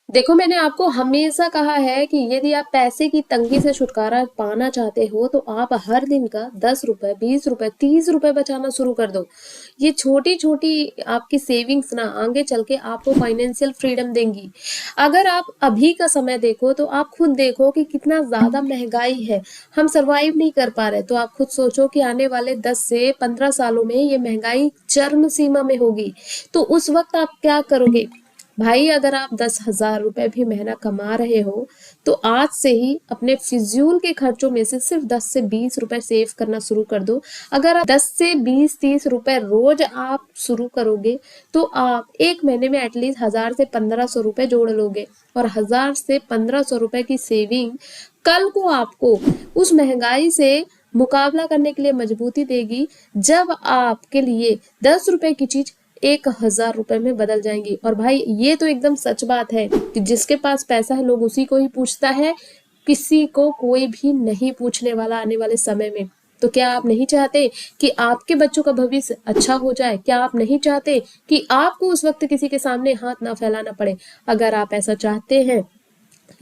देखो, मैंने आपको हमेशा कहा है कि यदि आप पैसे की तंगी से छुटकारा पाना चाहते हो तो आप हर दिन का 10 रुपए, 20 रुपए, 30 रुपए बचाना शुरू कर दो। ये छोटी छोटी आपकी सेविंग्स ना आगे चल के आपको फाइनेंशियल फ्रीडम देंगी। अगर आप अभी का समय देखो तो आप खुद देखो कि कितना ज्यादा महंगाई है, हम सरवाइव नहीं कर पा रहे। तो आप खुद सोचो कि आने वाले 10 से 15 सालों में ये महंगाई चरम सीमा में होगी, तो उस वक्त आप क्या करोगे? भाई, अगर आप 10,000 रुपए भी महीना कमा रहे हो तो आज से ही अपने फिजूल के खर्चों में से सिर्फ 10 से 20 रुपए सेव करना शुरू कर दो। अगर आप 10 से 20, 30 रुपए रोज आप शुरू करोगे तो आप एक महीने में एटलीस्ट 1,000 से 1,500 रुपए जोड़ लोगे। और 1,000 से 1,500 रुपए की सेविंग कल को आपको उस महंगाई से मुकाबला करने के लिए मजबूती देगी, जब आपके लिए 10 रुपए की चीज 1,000 रुपए में बदल जाएंगी। और भाई, ये तो एकदम सच बात है कि जिसके पास पैसा है लोग उसी को ही पूछता है, किसी को कोई भी नहीं पूछने वाला आने वाले समय में। तो क्या आप नहीं चाहते कि आपके बच्चों का भविष्य अच्छा हो जाए? क्या आप नहीं चाहते कि आपको उस वक्त किसी के सामने हाथ ना फैलाना पड़े? अगर आप ऐसा चाहते हैं,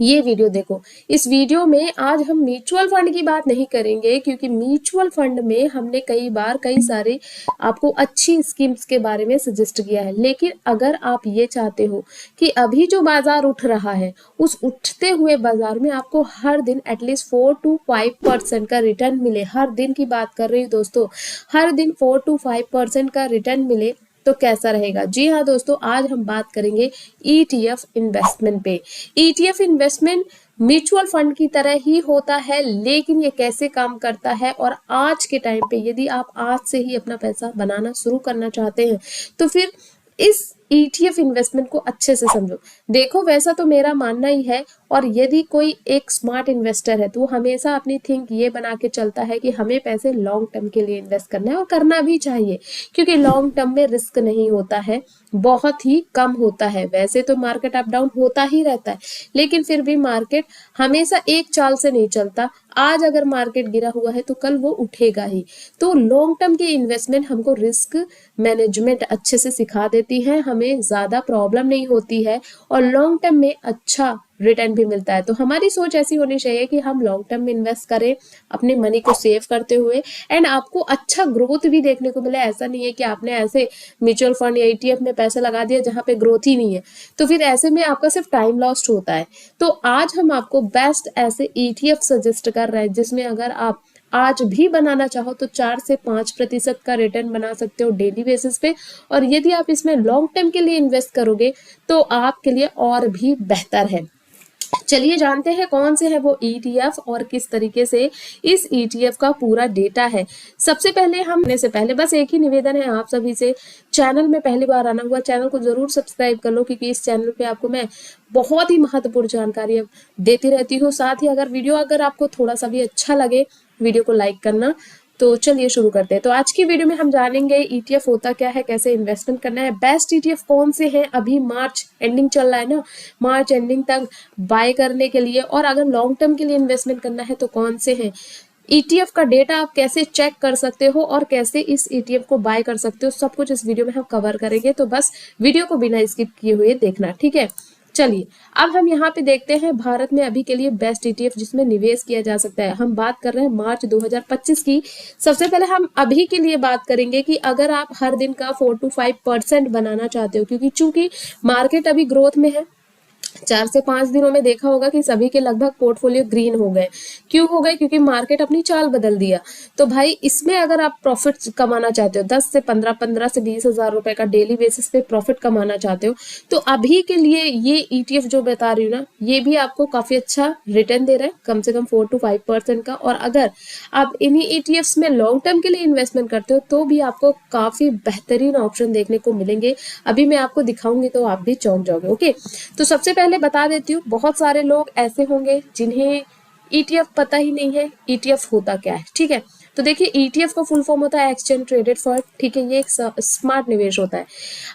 ये वीडियो देखो। इस वीडियो में आज हम म्यूचुअल फंड की बात नहीं करेंगे, क्योंकि म्यूचुअल फंड में हमने कई बार कई सारे आपको अच्छी स्कीम्स के बारे में सजेस्ट किया है। लेकिन अगर आप ये चाहते हो कि अभी जो बाजार उठ रहा है उस उठते हुए बाजार में आपको हर दिन एटलीस्ट 4 to 5% का रिटर्न मिले, हर दिन की बात कर रही हूँ दोस्तों, हर दिन 4 to 5% का रिटर्न मिले, तो कैसा रहेगा? जी हाँ दोस्तों, आज हम बात करेंगे ETF इन्वेस्टमेंट पे। ETF इन्वेस्टमेंट म्यूचुअल फंड की तरह ही होता है, लेकिन ये कैसे काम करता है और आज के टाइम पे यदि आप आज से ही अपना पैसा बनाना शुरू करना चाहते हैं तो फिर इस ETF इन्वेस्टमेंट को अच्छे से समझो। देखो, वैसा तो मेरा मानना ही है, और यदि कोई एक स्मार्ट इन्वेस्टर है तो वो हमेशा अपनी थिंक ये बना के चलता है कि हमें पैसे लॉन्ग टर्म के लिए इन्वेस्ट करना है, और करना भी चाहिए, क्योंकि लॉन्ग टर्म में रिस्क नहीं होता है, बहुत ही कम होता है। वैसे तो मार्केट अप डाउन होता ही रहता है, लेकिन फिर भी मार्केट हमेशा एक चाल से नहीं चलता। आज अगर मार्केट गिरा हुआ है तो कल वो उठेगा ही। तो लॉन्ग टर्म की इन्वेस्टमेंट हमको रिस्क मैनेजमेंट अच्छे से सिखा देती है, हमें ज्यादा प्रॉब्लम नहीं होती है, और लॉन्ग टर्म में अच्छा रिटर्न भी मिलता है। तो हमारी सोच ऐसी होनी चाहिए कि हम लॉन्ग टर्म में इन्वेस्ट करें, अपने मनी को सेव करते हुए, एंड आपको अच्छा ग्रोथ भी देखने को मिले। ऐसा नहीं है कि आपने ऐसे म्यूचुअल फंड या ETF में पैसा लगा दिया जहां पे ग्रोथ ही नहीं है, तो फिर ऐसे में आपका सिर्फ टाइम लॉस्ट होता है। तो आज हम आपको बेस्ट ऐसे ETF सजेस्ट कर रहे हैं जिसमें अगर आप आज भी बनाना चाहो तो 4 से 5% का रिटर्न बना सकते हो डेली बेसिस पे। और यदि आप इसमें लॉन्ग टर्म के लिए इन्वेस्ट करोगे तो आपके लिए और भी बेहतर है। चलिए जानते हैं कौन से है वो ETF और किस तरीके से इस ETF का पूरा डेटा है। सबसे पहले हमने से पहले बस एक ही निवेदन है आप सभी से, चैनल में पहली बार आना हुआ चैनल को जरूर सब्सक्राइब कर लो, क्योंकि इस चैनल पे आपको मैं बहुत ही महत्वपूर्ण जानकारी देती रहती हूँ। साथ ही अगर आपको थोड़ा सा भी अच्छा लगे, वीडियो को लाइक करना। तो चलिए शुरू करते हैं। तो आज की वीडियो में हम जानेंगे ETF होता क्या है, कैसे इन्वेस्टमेंट करना है, बेस्ट ETF कौन से हैं, अभी मार्च एंडिंग चल रहा है ना, मार्च एंडिंग तक बाय करने के लिए, और अगर लॉन्ग टर्म के लिए इन्वेस्टमेंट करना है तो कौन से हैं। ETF का डेटा आप कैसे चेक कर सकते हो और कैसे इस ETF को बाय कर सकते हो, सब कुछ इस वीडियो में हम कवर करेंगे। तो बस वीडियो को बिना स्किप किए हुए देखना, ठीक है। चलिए अब हम यहाँ पे देखते हैं भारत में अभी के लिए बेस्ट ETF जिसमें निवेश किया जा सकता है। हम बात कर रहे हैं मार्च 2025 की। सबसे पहले हम अभी के लिए बात करेंगे कि अगर आप हर दिन का 4 to 5% बनाना चाहते हो, क्योंकि चूंकि मार्केट अभी ग्रोथ में है, 4 से 5 दिनों में देखा होगा कि सभी के लगभग पोर्टफोलियो ग्रीन हो गए। क्यों हो गए? क्योंकि मार्केट अपनी चाल बदल दिया। तो भाई, इसमें अगर आप प्रॉफिट कमाना चाहते हो 10 से 15, 15 से 20 हजार रुपए का डेली बेसिस पे प्रॉफिट कमाना चाहते हो, तो अभी के लिए ये ETF जो बता रही हूँ ना, ये भी आपको काफी अच्छा रिटर्न दे रहा है, कम से कम 4 to 5% का। और अगर आप इन्हीं ETFs में लॉन्ग टर्म के लिए इन्वेस्टमेंट करते हो तो भी आपको काफी बेहतरीन ऑप्शन देखने को मिलेंगे। अभी मैं आपको दिखाऊंगी तो आप भी चौंक जाओगे। ओके, तो सबसे पहले बता देती हूँ, बहुत सारे लोग ऐसे होंगे जिन्हें ETF पता ही नहीं है ETF होता क्या है, ठीक है। तो देखिए, ETF का फुल फॉर्म होता है एक्सचेंज ट्रेडेड फंड, ठीक है। ये एक स्मार्ट निवेश होता है।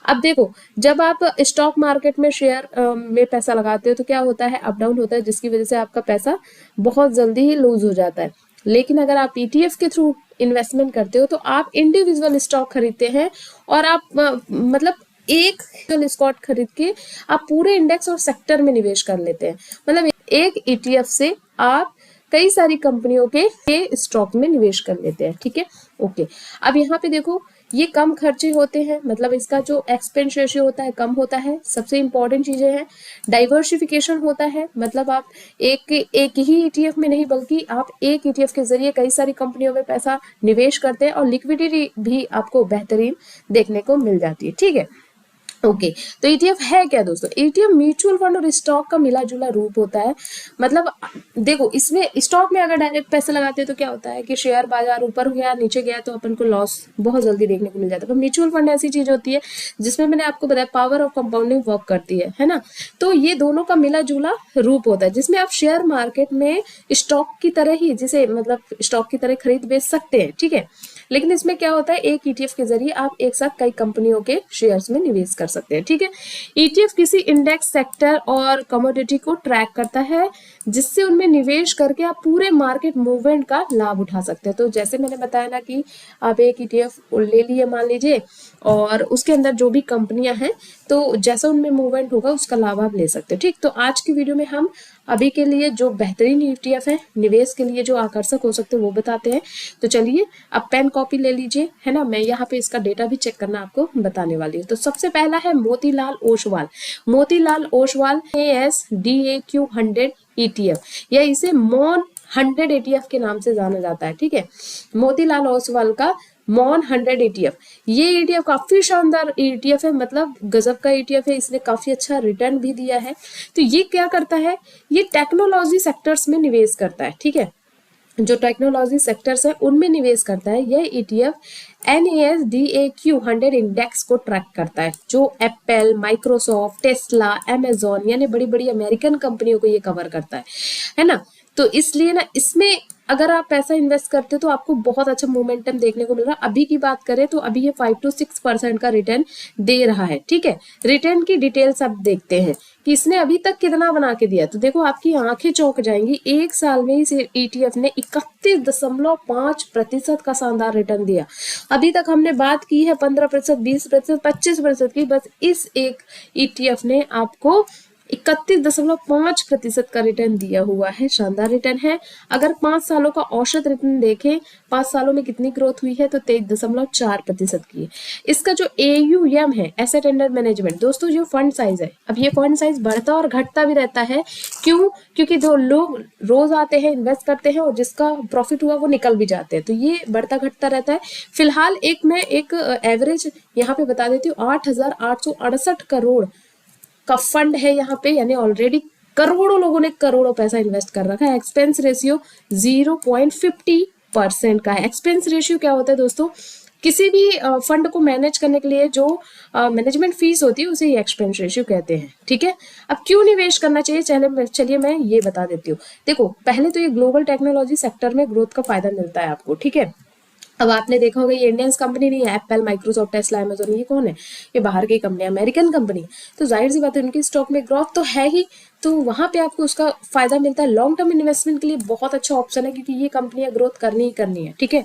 अब देखो, जब आप स्टॉक मार्केट में शेयर में पैसा लगाते हो तो क्या होता है, अप डाउन होता है, जिसकी वजह से आपका पैसा बहुत जल्दी ही लूज हो जाता है। लेकिन अगर आप ETF के थ्रू इन्वेस्टमेंट करते हो तो आप इंडिविजुअल स्टॉक खरीदते हैं और आप मतलब एक स्कॉट खरीद के आप पूरे इंडेक्स और सेक्टर में निवेश कर लेते हैं। मतलब एक ETF से आप कई सारी कंपनियों के स्टॉक में निवेश कर लेते हैं, ठीक है। ओके, अब यहाँ पे देखो ये कम खर्चे होते हैं, मतलब इसका जो एक्सपेंस रेशियो होता है कम होता है। सबसे इंपॉर्टेंट चीजें हैं, डाइवर्सिफिकेशन होता है, मतलब आप एक ही ETF में नहीं बल्कि आप एक ETF के जरिए कई सारी कंपनियों में पैसा निवेश करते हैं और लिक्विडिटी भी आपको बेहतरीन देखने को मिल जाती है, ठीक है। ओके, तो ETF है क्या दोस्तों? ETF म्यूचुअल फंड और स्टॉक का मिला जुला रूप होता है। मतलब देखो इसमें स्टॉक में अगर डायरेक्ट पैसे लगाते हैं तो क्या होता है कि शेयर बाजार ऊपर गया नीचे गया तो अपन को लॉस बहुत जल्दी देखने को मिल जाता है। पर म्यूचुअल फंड ऐसी चीज होती है जिसमें मैंने आपको बताया पावर ऑफ कंपाउंडिंग वर्क करती है ना। तो ये दोनों का मिला जुला रूप होता है जिसमें आप शेयर मार्केट में स्टॉक की तरह ही, जिसे मतलब स्टॉक की तरह खरीद बेच सकते हैं, ठीक है। लेकिन इसमें क्या होता है, एक ETF के जरिए आप एक साथ कई कंपनियों के शेयर्स में निवेश कर सकते हैं, ठीक है। ETF किसी इंडेक्स सेक्टर और कमोडिटी को ट्रैक करता है जिससे उनमें निवेश करके आप पूरे मार्केट मूवमेंट का लाभ उठा सकते हैं। तो जैसे मैंने बताया ना कि आप एक ETF ले लिए मान लीजिए और उसके अंदर जो भी कंपनियां हैं तो जैसा उनमें मूवमेंट होगा उसका लाभ आप ले सकते हैं, ठीक। तो आज की वीडियो में हम अभी के लिए जो बेहतरीन ETF है निवेश के लिए जो आकर्षक हो सकते हैं वो बताते हैं। तो चलिए अब पेन कॉपी ले लीजिए, है ना। मैं यहाँ पे इसका डेटा भी चेक करना आपको बताने वाली हूँ। तो सबसे पहला है मोतीलाल ओसवाल। मोतीलाल ओसवाल ASDAQ 100 ETF या इसे मॉन 100 ETF के नाम से जाना जाता है, ठीक है। मोतीलाल ओसवाल का मॉन 100 ETF, ये ETF काफी शानदार ETF है, मतलब गजब का ETF है। इसने काफी अच्छा रिटर्न भी दिया है। तो ये क्या करता है, ये टेक्नोलॉजी सेक्टर्स में निवेश करता है, ठीक है। जो टेक्नोलॉजी सेक्टर्स है उनमें निवेश करता है। यह ETF NASDAQ 100 इंडेक्स को ट्रैक करता है जो एप्पल, माइक्रोसॉफ्ट, टेस्ला, अमेजोन यानी बड़ी बड़ी अमेरिकन कंपनियों को ये कवर करता है ना। तो इसलिए ना इसमें अगर आप पैसा इन्वेस्ट करते हो तो आपको बहुत अच्छा मोमेंटम देखने को मिल रहा है। अभी की बात करें तो अभी ये 5 to 6% का रिटर्न दे रहा है, ठीक है। रिटर्न की डिटेल्स आप देखते हैं कि इसने अभी तक कितना बना के दिया। तो देखो आपकी आंखें चौंक जाएंगी, एक साल में इस ETF ने 31.5% का शानदार रिटर्न दिया। अभी तक हमने बात की है 15%, 20%, 25% की, बस इस एक ETF ने आपको 31.5% का रिटर्न दिया हुआ है। शानदार रिटर्न है। अगर 5 सालों का औसत रिटर्न देखें, 5 सालों में कितनी ग्रोथ हुई है तो 23.4% की है। इसका जो AUM है, एसेट अंडर मैनेजमेंट, दोस्तों जो फंड साइज है, अब ये फंड साइज बढ़ता और घटता भी रहता है। क्यों? क्योंकि जो लोग रोज आते हैं इन्वेस्ट करते हैं और जिसका प्रॉफिट हुआ वो निकल भी जाते हैं, तो ये बढ़ता घटता रहता है। फिलहाल मैं एक एवरेज यहाँ पे बता देती हूँ, 8,868 करोड़ का फंड है यहाँ पे, यानी ऑलरेडी करोड़ों लोगों ने करोड़ों पैसा इन्वेस्ट कर रखा है। एक्सपेंस रेशियो 0.50% का है। एक्सपेंस रेशियो क्या होता है दोस्तों, किसी भी फंड को मैनेज करने के लिए जो मैनेजमेंट फीस होती है उसे ही एक्सपेंस रेशियो कहते हैं, ठीक है। अब क्यों निवेश करना चाहिए, चलिए मैं ये बता देती हूँ। देखो पहले तो ये ग्लोबल टेक्नोलॉजी सेक्टर में ग्रोथ का फायदा मिलता है आपको, ठीक है। अब आपने देखा होगा ये इंडियंस कंपनी नहीं है, एप्पल, माइक्रोसॉफ्ट, टेस्ला, अमेजोन, ये कौन है, ये बाहर की कंपनी, अमेरिकन कंपनी। तो जाहिर सी बात है उनकी स्टॉक में ग्रोथ तो है ही, तो वहां पे आपको उसका फायदा मिलता है। लॉन्ग टर्म इन्वेस्टमेंट के लिए बहुत अच्छा ऑप्शन है क्योंकि ये कंपनियां ग्रोथ करनी ही करनी है, ठीक है।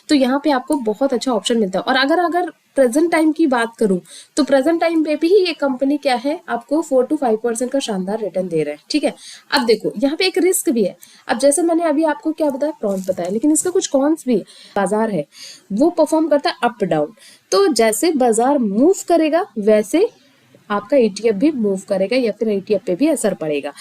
तो यहाँ पे आपको बहुत अच्छा ऑप्शन मिलता है। और अगर प्रेजेंट टाइम की बात करूं तो प्रेजेंट टाइम पे भी ये कंपनी क्या है, आपको 4 to 5% का शानदार रिटर्न दे रहा है, ठीक है। अब देखो यहाँ पे एक रिस्क भी है। अब जैसे मैंने अभी आपको क्या बताया, प्रॉन्स बताया, लेकिन इसका कुछ कॉन्स भी है। बाजार है वो परफॉर्म करता है अप डाउन, तो जैसे बाजार मूव करेगा वैसे आपका ETF भी मूव करेगा या फिर ETF पे भी असर पड़ेगा।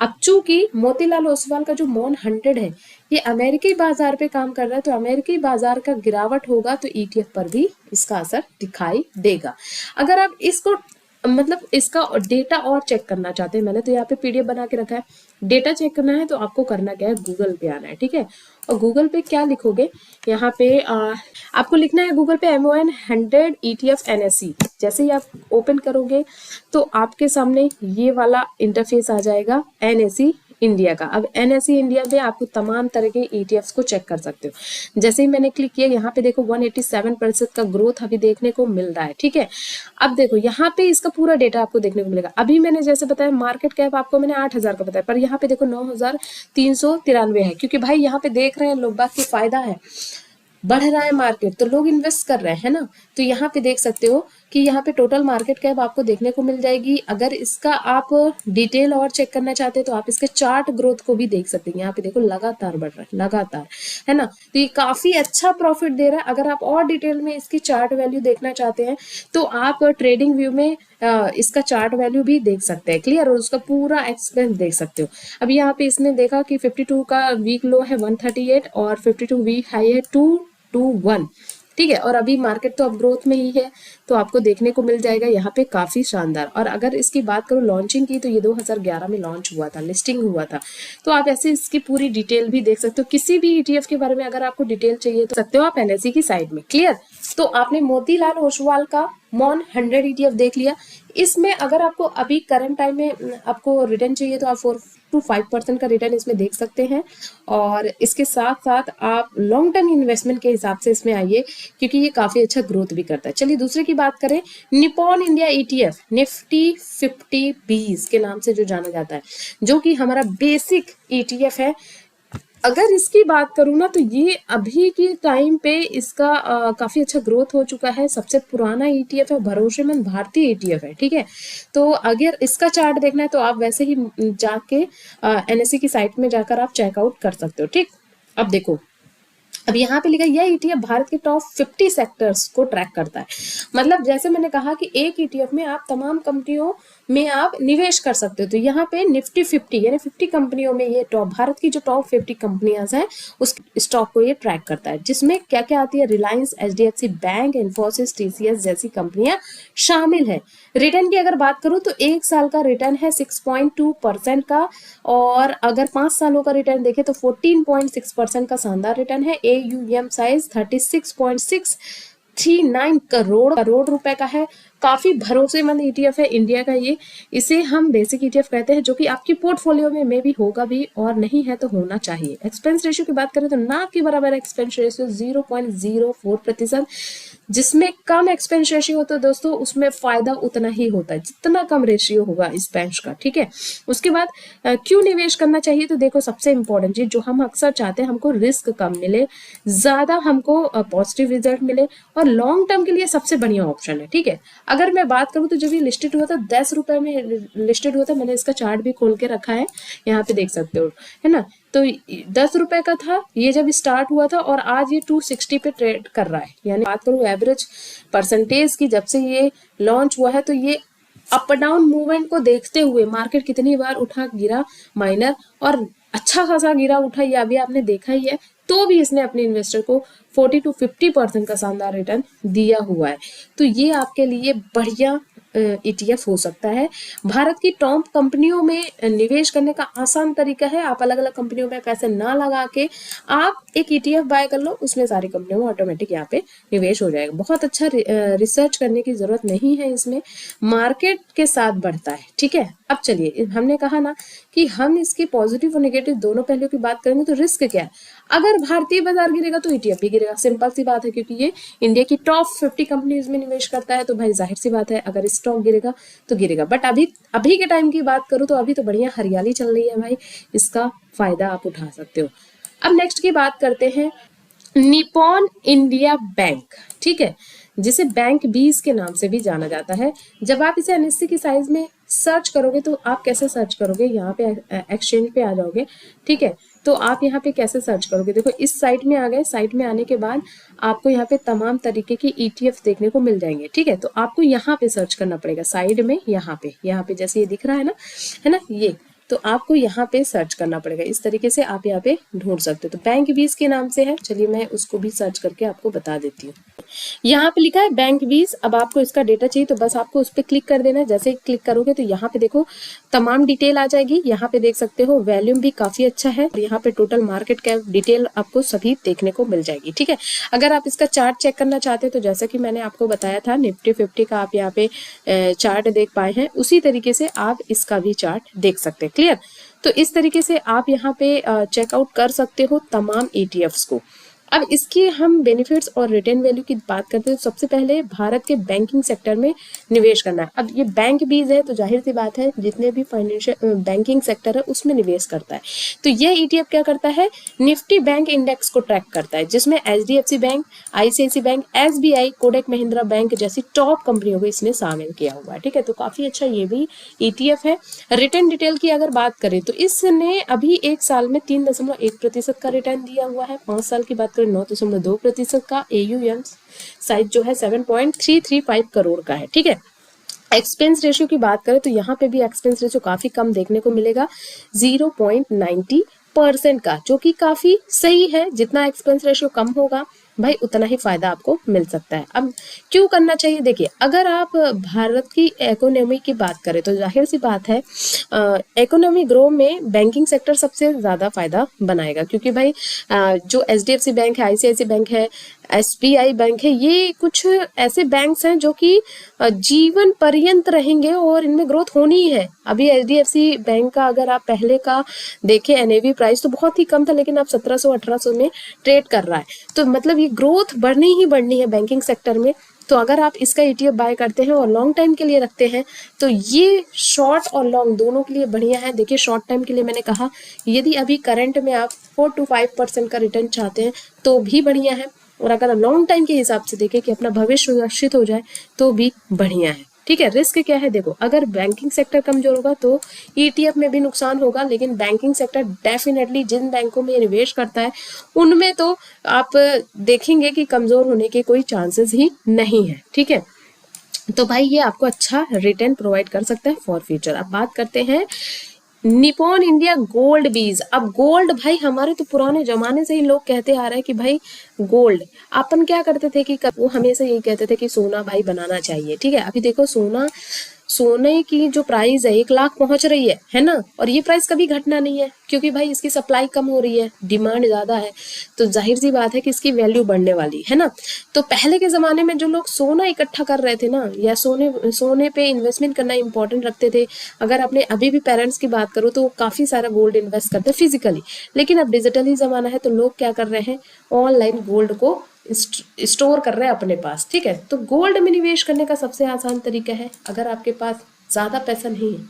अब चूंकि मोतीलाल ओसवाल का जो मॉन 100 है ये अमेरिकी बाजार पे काम कर रहा है, तो अमेरिकी बाजार का गिरावट होगा तो ETF पर भी इसका असर दिखाई देगा। अगर आप इसको मतलब इसका डेटा और चेक करना चाहते हैं, मैंने तो यहाँ पे PDF बना के रखा है। डेटा चेक करना है तो आपको करना क्या है, गूगल पे आना है, ठीक है। और गूगल पे क्या लिखोगे, यहाँ पे आपको लिखना है गूगल पे MON 100 ETF NSE। जैसे ही आप ओपन करोगे तो आपके सामने ये वाला इंटरफेस आ जाएगा NSE इंडिया का। अब NSE इंडिया में आपको तमाम तरह के ETFs को चेक कर सकते हो। जैसे ही मैंने क्लिक किया यहाँ पे देखो 187% का ग्रोथ अभी देखने को मिल रहा है, ठीक है। अब देखो यहाँ पे इसका पूरा डेटा आपको देखने को मिलेगा। अभी मैंने जैसे बताया मार्केट कैप आपको मैंने 8,000 का बताया, पर यहाँ पे देखो 9,393 है, क्योंकि भाई यहाँ पे देख रहे हैं लोग बात की फायदा है, बढ़ रहा है मार्केट तो लोग इन्वेस्ट कर रहे हैं ना। तो यहाँ पे देख सकते हो कि यहाँ पे टोटल मार्केट कैप आपको देखने को मिल जाएगी। अगर इसका आप डिटेल और चेक करना चाहते हैं तो आप इसके चार्ट ग्रोथ को भी देख सकते हैं। यहाँ पे देखो लगातार बढ़ रहा है, लगातार, है ना। तो ये काफी अच्छा प्रॉफिट दे रहा है। अगर आप और डिटेल में इसकी चार्ट वैल्यू देखना चाहते हैं तो आप ट्रेडिंग व्यू में इसका चार्ट वैल्यू भी देख सकते हैं, क्लियर, और उसका पूरा एक्सपेंस देख सकते हो। अब यहाँ पे इसने देखा कि 52 का वीक लो है 138 और 52 वीक हाई है 221, ठीक है। और अभी मार्केट तो अब ग्रोथ में ही है, तो आपको देखने को मिल जाएगा यहाँ पे काफी शानदार। और अगर इसकी बात करो लॉन्चिंग की, तो ये 2011 में लॉन्च हुआ था, लिस्टिंग हुआ था। तो आप ऐसे इसकी पूरी डिटेल भी देख सकते हो। किसी भी ईटीएफ के बारे में अगर आपको डिटेल चाहिए तो सकते हो आप एनएससी की साइट में, क्लियर। तो आपने मोतीलाल ओसवाल का मॉन 100 ईटीएफ देख लिया। इसमें अगर आपको अभी करंट टाइम में आपको रिटर्न चाहिए तो आप 4 to 5% का रिटर्न इसमें देख सकते हैं। और इसके साथ साथ आप लॉन्ग टर्म इन्वेस्टमेंट के हिसाब से इसमें आइए, क्योंकि ये काफी अच्छा ग्रोथ भी करता है। चलिए दूसरे की बात करें, निपॉन इंडिया ईटीएफ निफ्टी 50 के नाम से जो जाना जाता है, जो कि हमारा बेसिक ईटीएफ है। अगर इसकी बात करूँ ना, तो ये अभी के टाइम पे इसका काफी अच्छा ग्रोथ हो चुका है। सबसे पुराना ईटीएफ है, भरोसेमंद भारतीय ईटीएफ है, ठीक है। तो अगर इसका चार्ट देखना है तो आप वैसे ही जाके एनएससी की साइट में जाकर आप चेकआउट कर सकते हो, ठीक। अब देखो, अब यहाँ पे लिखा यह ईटीएफ भारत के टॉप 50 सेक्टर्स को ट्रैक करता है। मतलब जैसे मैंने कहा कि एक ईटीएफ में आप तमाम कंपनियों में आप निवेश कर सकते हो। तो यहाँ पे निफ्टी 50 यानी 50 कंपनियों में ये टॉप, भारत की जो टॉप 50 कंपनियां हैं उस स्टॉक को ये ट्रैक करता है, जिसमें क्या क्या आती है, Reliance, HDFC bank, Infosys, TCS जैसी कंपनियां शामिल है। रिटर्न की अगर बात करूं तो 1 साल का रिटर्न है 6.2% का, और अगर 5 सालों का रिटर्न देखें तो 14.6% का शानदार रिटर्न है। एयूएम साइज 36.639 करोड़ रुपए का है। काफी भरोसेमंद ईटीएफ है इंडिया का ये। इसे हम बेसिक ईटीएफ कहते हैं, जो कि आपकी पोर्टफोलियो में भी होगा भी, और नहीं है तो होना चाहिए। एक्सपेंस रेशियो की बात करें तो ना के बराबर एक्सपेंस रेशियो 0.04%। जिसमें कम एक्सपेंस रेशियो होता है दोस्तों, उसमें फायदा उतना ही होता है जितना कम रेशियो होगा इस बेंच का, ठीक है। उसके बाद क्यों निवेश करना चाहिए, तो देखो सबसे इंपॉर्टेंट चीज जो हम अक्सर चाहते हैं, हमको रिस्क कम मिले, ज्यादा हमको पॉजिटिव रिजल्ट मिले, और लॉन्ग टर्म के लिए सबसे बढ़िया ऑप्शन है, ठीक है। अगर मैं बात करूं तो जब ये लिस्टेड हुआ था 10 रुपए में लिस्टेड हुआ था, मैंने इसका चार्ट भी खोल के रखा है, यहाँ पे देख सकते हो, है ना। तो 10 रुपए का था ये जब स्टार्ट हुआ था, और आज ये 260 पे ट्रेड कर रहा है। यानी बात करूं एवरेज परसेंटेज की, जब से ये लॉन्च हुआ है, तो ये अप डाउन मूवमेंट को देखते हुए मार्केट कितनी बार उठा गिरा माइनर, और अच्छा खासा गिरा उठा, ये अभी आपने देखा ही है। तो भी इसने अपने इन्वेस्टर को 40 to 50% का शानदार रिटर्न दिया हुआ है। तो ये आपके लिए बढ़िया ईटीएफ हो सकता है। भारत की टॉप कंपनियों में निवेश करने का आसान तरीका है, आप अलग अलग कंपनियों में पैसे ना लगा के आप एक ईटीएफ बाय कर लो, उसमें सारी कंपनियों में ऑटोमेटिक यहाँ पे निवेश हो जाएगा। बहुत अच्छा रिसर्च करने की जरूरत नहीं है, इसमें मार्केट के साथ बढ़ता है, ठीक है। अब चलिए, हमने कहा ना कि हम इसकी पॉजिटिव और नेगेटिव दोनों पहलुओं की बात करेंगे। तो रिस्क क्या है, अगर भारतीय बाजार गिरेगा तो ईटीएफ भी गिरेगा, सिंपल सी बात है, क्योंकि ये इंडिया की टॉप 50 कंपनीज में निवेश करता है। तो भाई जाहिर सी बात है, अगर स्टॉक गिरेगा तो गिरेगा। बट अभी के टाइम की बात करूं तो अभी तो बढ़िया हरियाली चल रही है भाई, इसका फायदा आप उठा सकते हो। अब नेक्स्ट की बात करते हैं, निपॉन इंडिया बैंक, ठीक है, जिसे बैंक 20 के नाम से भी जाना जाता है। जब आप इसे एनएससी की साइज में सर्च करोगे तो आप कैसे सर्च करोगे, यहाँ पे एक्सचेंज पे आ जाओगे, ठीक है। तो आप यहाँ पे कैसे सर्च करोगे, देखो इस साइट में आ गए। साइट में आने के बाद आपको यहाँ पे तमाम तरीके के ईटीएफ देखने को मिल जाएंगे, ठीक है। तो आपको यहाँ पे सर्च करना पड़ेगा, साइड में यहाँ पे जैसे ये दिख रहा है ना, ये तो आपको यहाँ पे सर्च करना पड़ेगा। इस तरीके से आप यहाँ पे ढूंढ सकते हो। तो बैंक 20 के नाम से है, चलिए मैं उसको भी सर्च करके आपको बता देती हूँ। यहाँ पे लिखा है बैंक 20। अब आपको इसका डेटा चाहिए तो बस आपको उस पर क्लिक कर देना है। जैसे ही क्लिक करोगे तो यहाँ पे देखो तमाम डिटेल आ जाएगी। यहाँ पे देख सकते हो वॉल्यूम भी काफी अच्छा है, और यहाँ पे टोटल मार्केट कैप डिटेल आपको सभी देखने को मिल जाएगी, ठीक है। अगर आप इसका चार्ट चेक करना चाहते हैं तो जैसा कि मैंने आपको बताया था, निफ्टी 50 का आप यहाँ पे चार्ट देख पाए हैं, उसी तरीके से आप इसका भी चार्ट देख सकते हैं, क्लियर। तो इस तरीके से आप यहाँ पे चेकआउट कर सकते हो तमाम ईटीएफ्स को। अब इसकी हम बेनिफिट्स और रिटर्न वैल्यू की बात करते हैं तो सबसे पहले भारत के बैंकिंग सेक्टर में निवेश करना है। अब ये बैंक बीज है तो जाहिर सी बात है जितने भी फाइनेंशियल बैंकिंग सेक्टर है उसमें निवेश करता है। तो ये ईटीएफ क्या करता है, निफ्टी बैंक इंडेक्स को ट्रैक करता है, जिसमें HDFC bank, ICICI bank, SBI, Kotak Mahindra bank जैसी टॉप कंपनियों को इसने शामिल किया हुआ है। ठीक है, तो काफी अच्छा ये भी ईटीएफ है। रिटर्न डिटेल की अगर बात करें तो इसने अभी एक साल में 3.1% का रिटर्न दिया हुआ है। 5 साल की बात करें 9.2% का। एयूएम साइज जो है 7.335 करोड़ का है। ठीक है, एक्सपेंस रेशियो की बात करें तो यहाँ पे भी एक्सपेंस रेशियो काफी कम देखने को मिलेगा, 0.90% का, जो कि काफी सही है। जितना एक्सपेंस रेशियो कम होगा भाई उतना ही फायदा आपको मिल सकता है। अब क्यों करना चाहिए, देखिए अगर आप भारत की इकोनॉमी की बात करें तो जाहिर सी बात है इकोनॉमी ग्रो में बैंकिंग सेक्टर सबसे ज्यादा फायदा बनाएगा, क्योंकि भाई जो एचडीएफसी बैंक है, आईसीआईसीआई बैंक है, एसबीआई बैंक है, ये कुछ ऐसे बैंक्स हैं जो कि जीवन पर्यंत रहेंगे और इनमें ग्रोथ होनी ही है। अभी एचडीएफसी बैंक का अगर आप पहले का देखें एनएवी प्राइस तो बहुत ही कम था, लेकिन अब 1700-1800 में ट्रेड कर रहा है। तो मतलब ये ग्रोथ बढ़नी ही बढ़नी है बैंकिंग सेक्टर में। तो अगर आप इसका ईटीएफ बाय करते हैं और लॉन्ग टाइम के लिए रखते हैं तो ये शॉर्ट और लॉन्ग दोनों के लिए बढ़िया है। देखिए शॉर्ट टाइम के लिए मैंने कहा यदि अभी करंट में आप 4 to 5% का रिटर्न चाहते हैं तो भी बढ़िया है, और अगर लॉन्ग टाइम के हिसाब से देखें कि अपना भविष्य सुरक्षित हो जाए तो भी बढ़िया है। ठीक है, रिस्क क्या है, देखो अगर बैंकिंग सेक्टर कमजोर होगा तो ईटीएफ में भी नुकसान होगा, लेकिन बैंकिंग सेक्टर डेफिनेटली जिन बैंकों में निवेश करता है उनमें तो आप देखेंगे कि कमजोर होने के कोई चांसेस ही नहीं है। ठीक है, तो भाई ये आपको अच्छा रिटर्न प्रोवाइड कर सकता है फॉर फ्यूचर। अब बात करते हैं निपॉन इंडिया गोल्ड बीज। अब गोल्ड भाई हमारे तो पुराने जमाने से ही लोग कहते आ रहे हैं कि भाई गोल्ड, अपन क्या करते थे कि वो हमेशा यही कहते थे कि सोना भाई बनाना चाहिए। ठीक है, अभी देखो सोने की जो प्राइस है 1 लाख पहुंच रही है ना, और ये प्राइस कभी घटना नहीं है, क्योंकि भाई इसकी सप्लाई कम हो रही है, डिमांड ज्यादा है, तो जाहिर सी बात है कि इसकी वैल्यू बढ़ने वाली है ना। तो पहले के जमाने में जो लोग सोना इकट्ठा कर रहे थे ना, या सोने पे इन्वेस्टमेंट करना इंपॉर्टेंट रखते थे, अगर अपने अभी भी पेरेंट्स की बात करूँ तो काफी सारा गोल्ड इन्वेस्ट करते फिजिकली, लेकिन अब डिजिटली जमाना है तो लोग क्या कर रहे हैं, ऑनलाइन गोल्ड को स्टोर कर रहे हैं अपने पास। ठीक है, तो गोल्ड में निवेश करने का सबसे आसान तरीका है, अगर आपके पास ज्यादा पैसा नहीं है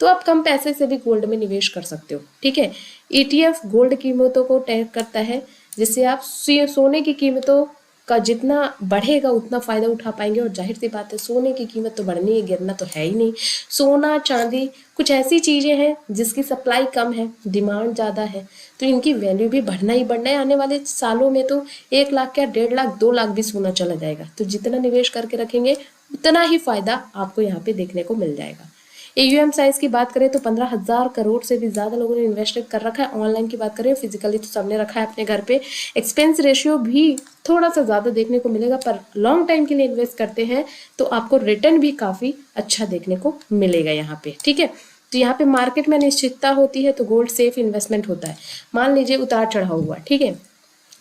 तो आप कम पैसे से भी गोल्ड में निवेश कर सकते हो। ठीक है, ईटीएफ गोल्ड कीमतों को ट्रैक करता है, जिससे आप सोने की कीमतों का जितना बढ़ेगा उतना फायदा उठा पाएंगे। और जाहिर सी बात है सोने की कीमत तो बढ़नी है, गिरना तो है ही नहीं। सोना चांदी कुछ ऐसी चीजें हैं जिसकी सप्लाई कम है, डिमांड ज्यादा है, तो इनकी वैल्यू भी बढ़ना ही बढ़ना है। आने वाले सालों में तो 1 लाख क्या 1.5 लाख 2 लाख भी सोना चला जाएगा। तो जितना निवेश करके रखेंगे उतना ही फायदा आपको यहाँ पे देखने को मिल जाएगा। एयूएम साइज की बात करें तो 15,000 करोड़ से भी ज्यादा लोगों ने इन्वेस्ट कर रखा है। ऑनलाइन की बात करें फिजिकली तो सबने रखा है अपने घर पे। एक्सपेंस रेशियो भी थोड़ा सा ज्यादा देखने को मिलेगा, पर लॉन्ग टाइम के लिए इन्वेस्ट करते हैं तो आपको रिटर्न भी काफी अच्छा देखने को मिलेगा यहाँ पे। ठीक है, तो यहाँ पे मार्केट में अनिश्चितता होती है तो गोल्ड सेफ इन्वेस्टमेंट होता है। मान लीजिए उतार चढ़ाव हुआ, ठीक है,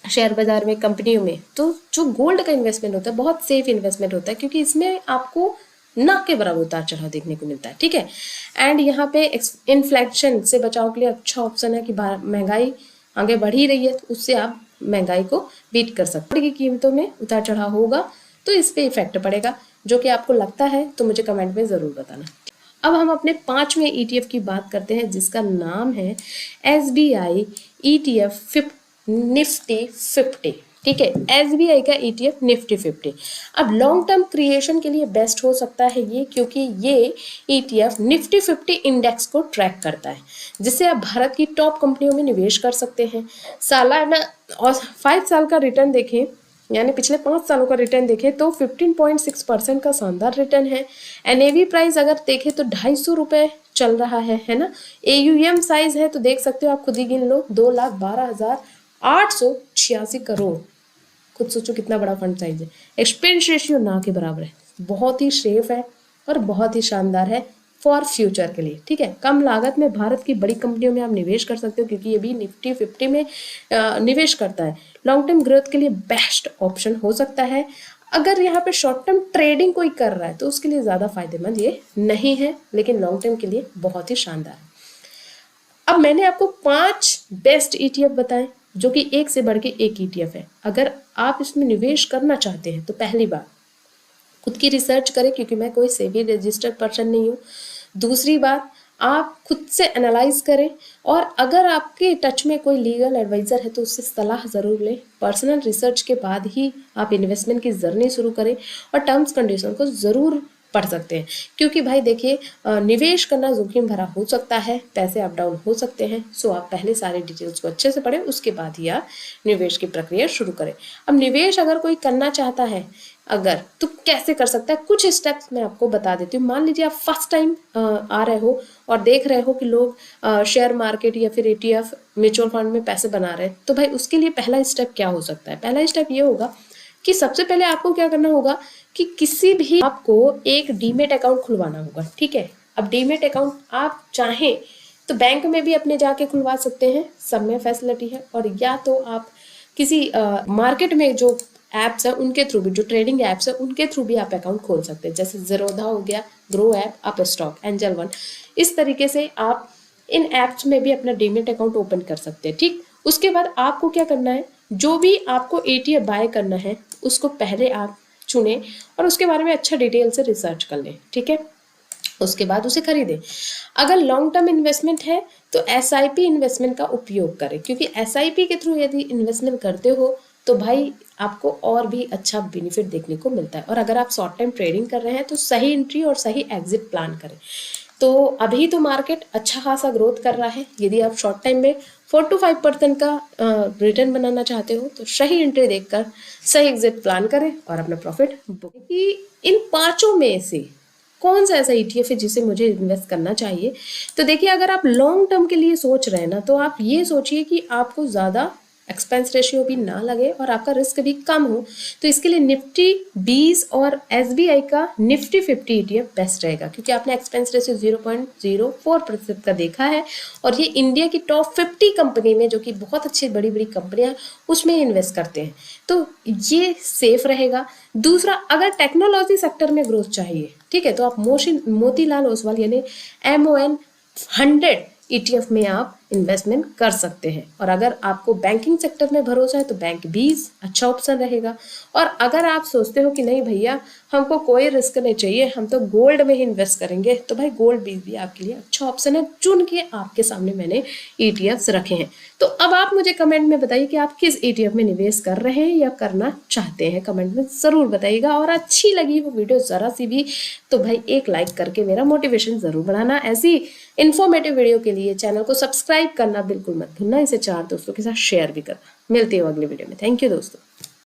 शेयर बाजार में, कंपनियों में, तो जो गोल्ड का इन्वेस्टमेंट होता है बहुत सेफ इन्वेस्टमेंट होता है, क्योंकि इसमें आपको ना के बराबर उतार चढ़ाव देखने को मिलता है। ठीक है, एंड यहाँ पे इन्फ्लेशन से बचाव के लिए अच्छा ऑप्शन है कि महंगाई आगे बढ़ ही रही है तो उससे आप महंगाई को बीट कर सकते हैं। की कीमतों में उतार चढ़ाव होगा तो इस पे इफेक्ट पड़ेगा, जो कि आपको लगता है तो मुझे कमेंट में जरूर बताना। अब हम अपने 5वें ईटीएफ की बात करते हैं जिसका नाम है एसबीआई ईटीएफ निफ्टी 50। ठीक है, एसबीआई का ईटीएफ निफ्टी 50 अब लॉन्ग टर्म क्रिएशन के लिए बेस्ट हो सकता है ये, क्योंकि ये ईटीएफ निफ्टी 50 इंडेक्स को ट्रैक करता है, जिससे आप भारत की टॉप कंपनियों में निवेश कर सकते हैं। सालाना और 5 साल का रिटर्न देखें, यानी पिछले 5 सालों का रिटर्न देखें तो 15.6% का शानदार रिटर्न है। एनएवी प्राइस अगर देखें तो 250 रुपये चल रहा है ना। एयूएम साइज है तो देख सकते हो, आप खुद ही गिन लो, 2,12,886 करोड़। खुद सोचो कितना बड़ा फंड साइज है। एक्सपेंस रेशियो ना के बराबर है, बहुत ही सेफ है और बहुत ही शानदार है फॉर फ्यूचर के लिए। ठीक है, कम लागत में भारत की बड़ी कंपनियों में आप निवेश कर सकते हो, क्योंकि ये भी निफ्टी 50 में निवेश करता है। लॉन्ग टर्म ग्रोथ के लिए बेस्ट ऑप्शन हो सकता है। अगर यहाँ पे शॉर्ट टर्म ट्रेडिंग कोई कर रहा है तो उसके लिए ज़्यादा फायदेमंद ये नहीं है, लेकिन लॉन्ग टर्म के लिए बहुत ही शानदार है। अब मैंने आपको 5 बेस्ट ईटीएफ बताए, जो कि एक से बढ़ के एक ETF है। अगर आप इसमें निवेश करना चाहते हैं तो पहली बात खुद की रिसर्च करें, क्योंकि मैं कोई सेबी रजिस्टर्ड पर्सन नहीं हूँ। दूसरी बात, आप खुद से एनालाइज करें, और अगर आपके टच में कोई लीगल एडवाइज़र है तो उससे सलाह ज़रूर लें। पर्सनल रिसर्च के बाद ही आप इन्वेस्टमेंट की जर्नी शुरू करें, और टर्म्स कंडीशन को ज़रूर पढ़ सकते हैं, क्योंकि भाई देखिए निवेश करना जोखिम भरा हो सकता है, पैसे अप डाउन हो सकते हैं। सो आप पहले सारे डिटेल्स को अच्छे से पढ़ें, उसके बाद ही आप निवेश की प्रक्रिया शुरू करें। अब निवेश अगर कोई करना चाहता है तो कैसे कर सकता है, कुछ स्टेप्स मैं आपको बता देती हूँ। मान लीजिए आप फर्स्ट टाइम आ रहे हो और देख रहे हो कि लोग शेयर मार्केट या फिर ETF म्यूचुअल फंड में पैसे बना रहे हैं, तो भाई उसके लिए पहला स्टेप क्या हो सकता है? पहला स्टेप ये होगा कि सबसे पहले आपको क्या करना होगा कि किसी भी आपको एक डीमेट अकाउंट खुलवाना होगा, ठीक है। अब डीमेट अकाउंट आप चाहें तो बैंक में भी अपने जाके खुलवा सकते हैं, सब में फैसिलिटी है, और या तो आप किसी मार्केट में जो एप्स है उनके थ्रू भी, जो ट्रेडिंग एप्स है उनके थ्रू भी आप अकाउंट खोल सकते हैं, जैसे ज़ेरोधा हो गया, grow app, up stock, angel one. इस तरीके से आप इन एप्स में भी अपना डीमेट अकाउंट ओपन कर सकते हैं, ठीक। उसके बाद आपको क्या करना है, जो भी आपको ETF बाय करना है उसको पहले आप चुनें और उसके बारे में अच्छा डिटेल से रिसर्च कर लें, ठीक है। उसके बाद उसे खरीदें। अगर लॉन्ग टर्म इन्वेस्टमेंट है तो SIP इन्वेस्टमेंट का उपयोग करें, क्योंकि SIP के थ्रू यदि इन्वेस्टमेंट करते हो तो भाई आपको और भी अच्छा बेनिफिट देखने को मिलता है। और अगर आप शॉर्ट टाइम ट्रेडिंग कर रहे हैं तो सही एंट्री और सही एग्जिट प्लान करें। तो अभी तो मार्केट अच्छा खासा ग्रोथ कर रहा है, यदि आप शॉर्ट टाइम में 4 to 5% का रिटर्न बनाना चाहते हो तो सही एंट्री देखकर सही एग्जिट प्लान करें और अपना प्रॉफिट बुक। कि इन पांचों में से कौन सा ऐसा ETF है जिसे मुझे इन्वेस्ट करना चाहिए, तो देखिए अगर आप लॉन्ग टर्म के लिए सोच रहे हैं ना, तो आप ये सोचिए कि आपको ज़्यादा एक्सपेंस रेशियो भी ना लगे और आपका रिस्क भी कम हो, तो इसके लिए निफ्टी 20 और SBI का निफ्टी 50 ETF बेस्ट रहेगा, क्योंकि आपने एक्सपेंस रेशियो 0.04% का देखा है, और ये इंडिया की टॉप 50 कंपनी में, जो कि बहुत अच्छी बड़ी बड़ी कंपनियां उसमें इन्वेस्ट करते हैं, तो ये सेफ रहेगा। दूसरा, अगर टेक्नोलॉजी सेक्टर में ग्रोथ चाहिए, ठीक है, तो आप मोतीलाल ओसवाल यानी MON 100 ETF में आप इन्वेस्टमेंट कर सकते हैं। और अगर आपको बैंकिंग सेक्टर में भरोसा है तो बैंक 20 अच्छा ऑप्शन रहेगा। और अगर आप सोचते हो कि नहीं भैया हमको कोई रिस्क नहीं चाहिए, हम तो गोल्ड में ही इन्वेस्ट करेंगे, तो भाई गोल्ड भी आपके लिए अच्छा ऑप्शन है। चुन के आपके सामने मैंने ETFs रखे हैं। तो अब आप मुझे कमेंट में बताइए कि आप किस ETF में निवेश कर रहे हैं या करना चाहते हैं, कमेंट में ज़रूर बताइएगा। और अच्छी लगी वो वीडियो ज़रा सी भी तो भाई एक लाइक करके मेरा मोटिवेशन ज़रूर बढ़ाना। ऐसी इन्फॉर्मेटिव वीडियो के लिए चैनल को सब्सक्राइब करना बिल्कुल मत भूलना, इसे 4 दोस्तों के साथ शेयर भी करना। मिलती हूँ अगले वीडियो में। थैंक यू दोस्तों।